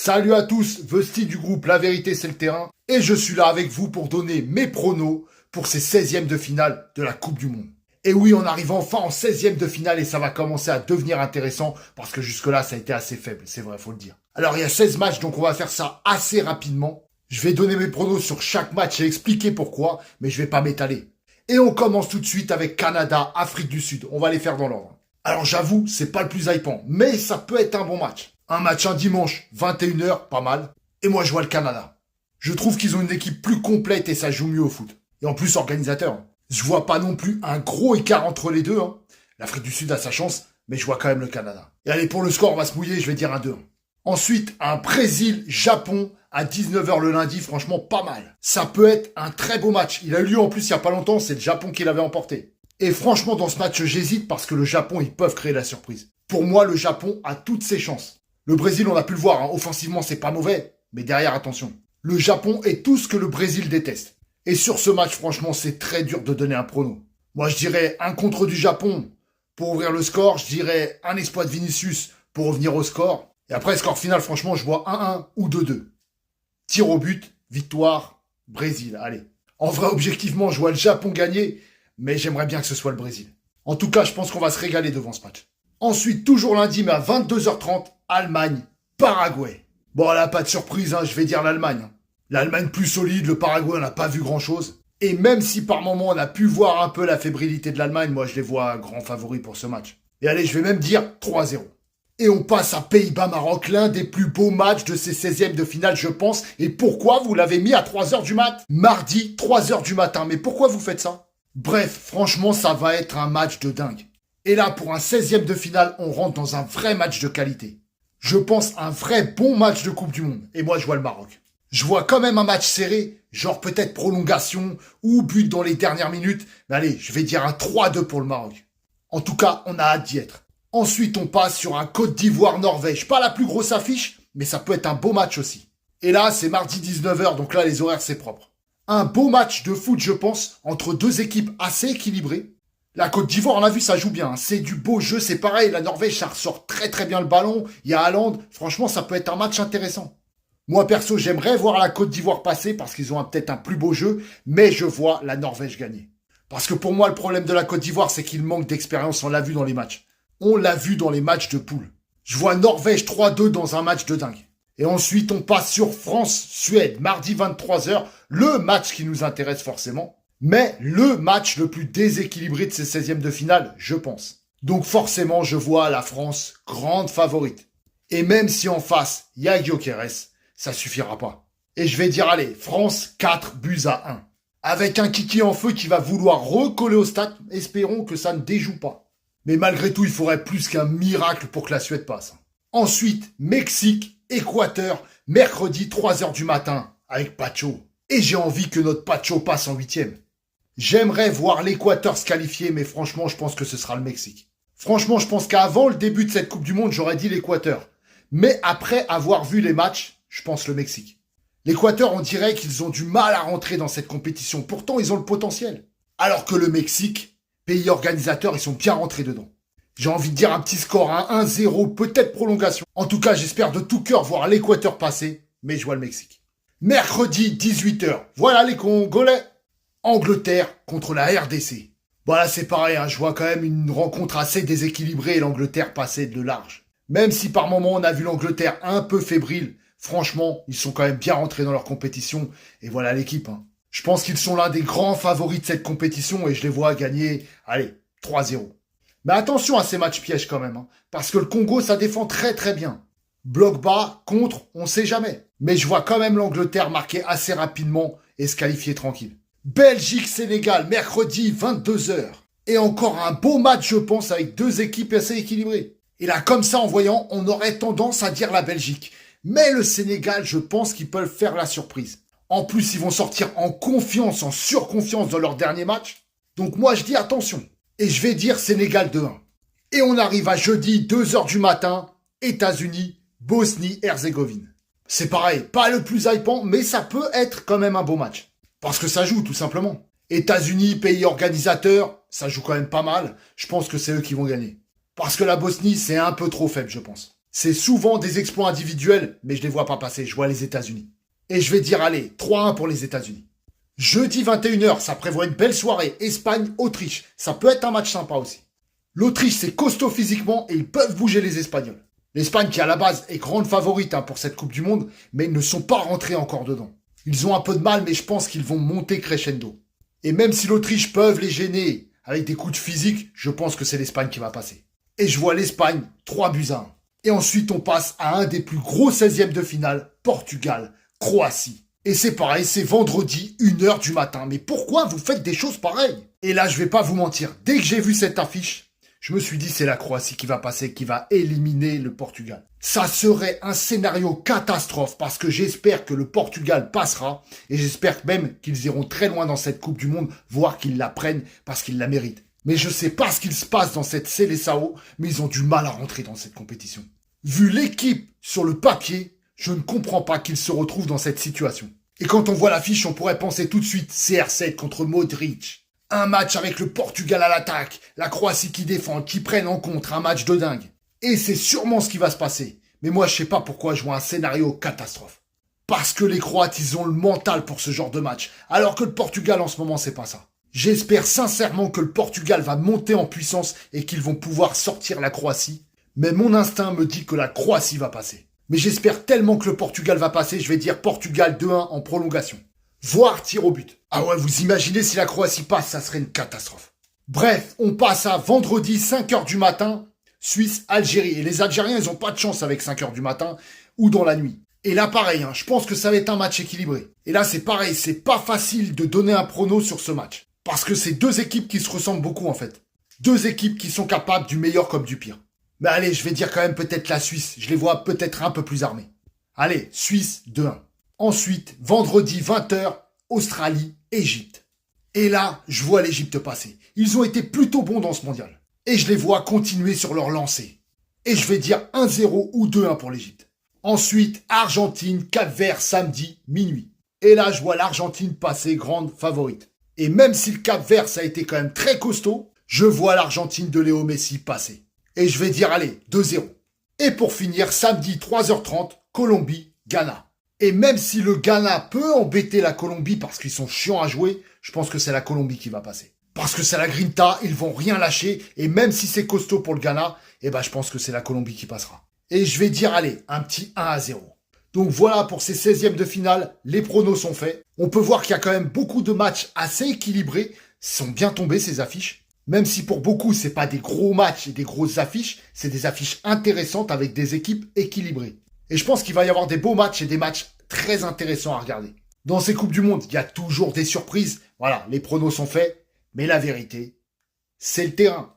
Salut à tous, Vesti du groupe La Vérité c'est le terrain, et je suis là avec vous pour donner mes pronos pour ces 16e de finale de la Coupe du Monde. Et oui, on arrive enfin en 16e de finale et ça va commencer à devenir intéressant parce que jusque-là ça a été assez faible, c'est vrai, faut le dire. Alors il y a 16 matchs, donc on va faire ça assez rapidement. Je vais donner mes pronos sur chaque match et expliquer pourquoi, mais je vais pas m'étaler. Et on commence tout de suite avec Canada, Afrique du Sud, on va les faire dans l'ordre. Alors j'avoue, c'est pas le plus hypant, mais ça peut être un bon match. Un match un dimanche, 21h, pas mal. Et moi, je vois le Canada. Je trouve qu'ils ont une équipe plus complète et ça joue mieux au foot. Et en plus, organisateur. Je vois pas non plus un gros écart entre les deux. L'Afrique du Sud a sa chance, mais je vois quand même le Canada. Et allez, pour le score, on va se mouiller, je vais dire un 2. Ensuite, un Brésil-Japon à 19h le lundi, franchement, pas mal. Ça peut être un très beau match. Il a eu lieu en plus il y a pas longtemps, c'est le Japon qui l'avait emporté. Et franchement, dans ce match, j'hésite parce que le Japon, ils peuvent créer la surprise. Pour moi, le Japon a toutes ses chances. Le Brésil, on a pu le voir, offensivement, c'est pas mauvais. Mais derrière, attention. Le Japon est tout ce que le Brésil déteste. Et sur ce match, franchement, c'est très dur de donner un prono. Moi, je dirais un contre du Japon pour ouvrir le score. Je dirais un exploit de Vinicius pour revenir au score. Et après, score final, franchement, je vois 1-1 ou 2-2. Tir au but, victoire, Brésil, allez. En vrai, objectivement, je vois le Japon gagner, mais j'aimerais bien que ce soit le Brésil. En tout cas, je pense qu'on va se régaler devant ce match. Ensuite, toujours lundi, mais à 22h30, Allemagne, Paraguay. Bon, là, pas de surprise, je vais dire l'Allemagne. L'Allemagne plus solide, le Paraguay, on n'a pas vu grand-chose. Et même si par moment, on a pu voir un peu la fébrilité de l'Allemagne, moi, je les vois grands favoris pour ce match. Et allez, je vais même dire 3-0. Et on passe à Pays-Bas-Maroc, l'un des plus beaux matchs de ces 16e de finale, je pense. Et pourquoi vous l'avez mis à 3h du mat? Mardi, 3h du matin. Mais pourquoi vous faites ça? Bref, franchement, ça va être un match de dingue. Et là, pour un 16e de finale, on rentre dans un vrai match de qualité. Je pense un vrai bon match de Coupe du Monde. Et moi, je vois le Maroc. Je vois quand même un match serré, genre peut-être prolongation ou but dans les dernières minutes. Mais allez, je vais dire un 3-2 pour le Maroc. En tout cas, on a hâte d'y être. Ensuite, on passe sur un Côte d'Ivoire-Norvège. Pas la plus grosse affiche, mais ça peut être un beau match aussi. Et là, c'est mardi 19h, donc là, les horaires, c'est propre. Un beau match de foot, je pense, entre deux équipes assez équilibrées. La Côte d'Ivoire, on a vu, ça joue bien. C'est du beau jeu, c'est pareil. La Norvège, ça ressort très très bien le ballon. Il y a Haaland. Franchement, ça peut être un match intéressant. Moi, perso, j'aimerais voir la Côte d'Ivoire passer parce qu'ils ont peut-être un plus beau jeu. Mais je vois la Norvège gagner. Parce que pour moi, le problème de la Côte d'Ivoire, c'est qu'il manque d'expérience. On l'a vu dans les matchs. On l'a vu dans les matchs de poule. Je vois Norvège 3-2 dans un match de dingue. Et ensuite, on passe sur France-Suède, mardi 23h. Le match qui nous intéresse forcément. Mais le match le plus déséquilibré de ces 16e de finale, je pense. Donc forcément, je vois la France grande favorite. Et même si en face, il y a Gyökeres, ça suffira pas. Et je vais dire, allez, France 4-1. Avec un Kiki en feu qui va vouloir recoller au stade, espérons que ça ne déjoue pas. Mais malgré tout, il faudrait plus qu'un miracle pour que la Suède passe. Ensuite, Mexique, Équateur, mercredi 3h du matin, avec Pacho. Et j'ai envie que notre Pacho passe en 8e. J'aimerais voir l'Équateur se qualifier, mais franchement, je pense que ce sera le Mexique. Franchement, je pense qu'avant le début de cette Coupe du Monde, j'aurais dit l'Équateur. Mais après avoir vu les matchs, je pense le Mexique. L'Équateur, on dirait qu'ils ont du mal à rentrer dans cette compétition. Pourtant, ils ont le potentiel. Alors que le Mexique, pays organisateur, ils sont bien rentrés dedans. J'ai envie de dire un petit score, un 1-0, peut-être prolongation. En tout cas, j'espère de tout cœur voir l'Équateur passer, mais je vois le Mexique. Mercredi, 18h. Voilà les Congolais. Angleterre contre la RDC. Bon là c'est pareil, je vois quand même une rencontre assez déséquilibrée et l'Angleterre passait de large. Même si par moment on a vu l'Angleterre un peu fébrile, franchement ils sont quand même bien rentrés dans leur compétition et voilà l'équipe. Je pense qu'ils sont l'un des grands favoris de cette compétition et je les vois gagner, allez, 3-0. Mais attention à ces matchs pièges quand même, parce que le Congo ça défend très très bien. Bloc bas, contre, on sait jamais. Mais je vois quand même l'Angleterre marquer assez rapidement et se qualifier tranquille. Belgique-Sénégal, mercredi 22h. Et encore un beau match, je pense, avec deux équipes assez équilibrées. Et là, comme ça, en voyant, on aurait tendance à dire la Belgique. Mais le Sénégal, je pense qu'ils peuvent faire la surprise. En plus, ils vont sortir en confiance, en surconfiance dans leur dernier match. Donc moi, je dis attention. Et je vais dire Sénégal 2-1. Et on arrive à jeudi, 2h du matin, États-Unis, Bosnie-Herzégovine. C'est pareil, pas le plus hypant, mais ça peut être quand même un beau match. Parce que ça joue, tout simplement. États-Unis, pays organisateur, ça joue quand même pas mal. Je pense que c'est eux qui vont gagner. Parce que la Bosnie, c'est un peu trop faible, je pense. C'est souvent des exploits individuels, mais je les vois pas passer, je vois les États-Unis. Et je vais dire, allez, 3-1 pour les États-Unis. Jeudi 21h, ça prévoit une belle soirée. Espagne-Autriche. Ça peut être un match sympa aussi. L'Autriche, c'est costaud physiquement et ils peuvent bouger les Espagnols. L'Espagne, qui à la base est grande favorite pour cette Coupe du Monde, mais ils ne sont pas rentrés encore dedans. Ils ont un peu de mal, mais je pense qu'ils vont monter crescendo. Et même si l'Autriche peuvent les gêner avec des coups de physique, je pense que c'est l'Espagne qui va passer. Et je vois l'Espagne 3-1. Et ensuite, on passe à un des plus gros 16e de finale, Portugal-Croatie. Et c'est pareil, c'est vendredi, 1h du matin. Mais pourquoi vous faites des choses pareilles? Et là, je vais pas vous mentir, dès que j'ai vu cette affiche, je me suis dit c'est la Croatie qui va passer, qui va éliminer le Portugal. Ça serait un scénario catastrophe parce que j'espère que le Portugal passera et j'espère même qu'ils iront très loin dans cette Coupe du Monde, voire qu'ils la prennent parce qu'ils la méritent. Mais je sais pas ce qu'il se passe dans cette Seleção, mais ils ont du mal à rentrer dans cette compétition. Vu l'équipe sur le papier, je ne comprends pas qu'ils se retrouvent dans cette situation. Et quand on voit l'affiche, on pourrait penser tout de suite CR7 contre Modric. Un match avec le Portugal à l'attaque, la Croatie qui défend, qui prennent en contre, un match de dingue. Et c'est sûrement ce qui va se passer. Mais moi, je sais pas pourquoi je vois un scénario catastrophe. Parce que les Croates, ils ont le mental pour ce genre de match. Alors que le Portugal, en ce moment, c'est pas ça. J'espère sincèrement que le Portugal va monter en puissance et qu'ils vont pouvoir sortir la Croatie. Mais mon instinct me dit que la Croatie va passer. Mais j'espère tellement que le Portugal va passer, je vais dire Portugal 2-1 en prolongation. Voire tir au but. Ah ouais, vous imaginez si la Croatie passe, ça serait une catastrophe. Bref, on passe à vendredi 5h du matin, Suisse-Algérie. Et les Algériens, ils ont pas de chance avec 5h du matin ou dans la nuit. Et là, pareil, je pense que ça va être un match équilibré. Et là, c'est pareil, c'est pas facile de donner un prono sur ce match. Parce que c'est deux équipes qui se ressemblent beaucoup, en fait. Deux équipes qui sont capables du meilleur comme du pire. Mais allez, je vais dire quand même peut-être la Suisse. Je les vois peut-être un peu plus armés. Allez, Suisse 2-1. Ensuite, vendredi 20h, Australie, Égypte. Et là, je vois l'Égypte passer. Ils ont été plutôt bons dans ce mondial. Et je les vois continuer sur leur lancée. Et je vais dire 1-0 ou 2-1 pour l'Égypte. Ensuite, Argentine, Cap-Vert, samedi, minuit. Et là, je vois l'Argentine passer grande favorite. Et même si le Cap-Vert, ça a été quand même très costaud, je vois l'Argentine de Léo Messi passer. Et je vais dire, allez, 2-0. Et pour finir, samedi, 3h30, Colombie, Ghana. Et même si le Ghana peut embêter la Colombie parce qu'ils sont chiants à jouer, je pense que c'est la Colombie qui va passer. Parce que c'est la Grinta, ils vont rien lâcher. Et même si c'est costaud pour le Ghana, je pense que c'est la Colombie qui passera. Et je vais dire, allez, un petit 1-0. Donc voilà, pour ces 16e de finale, les pronos sont faits. On peut voir qu'il y a quand même beaucoup de matchs assez équilibrés. Ils sont bien tombés, ces affiches. Même si pour beaucoup, c'est pas des gros matchs et des grosses affiches, c'est des affiches intéressantes avec des équipes équilibrées. Et je pense qu'il va y avoir des beaux matchs et des matchs très intéressants à regarder. Dans ces Coupes du Monde, il y a toujours des surprises. Voilà, les pronos sont faits. Mais la vérité, c'est le terrain.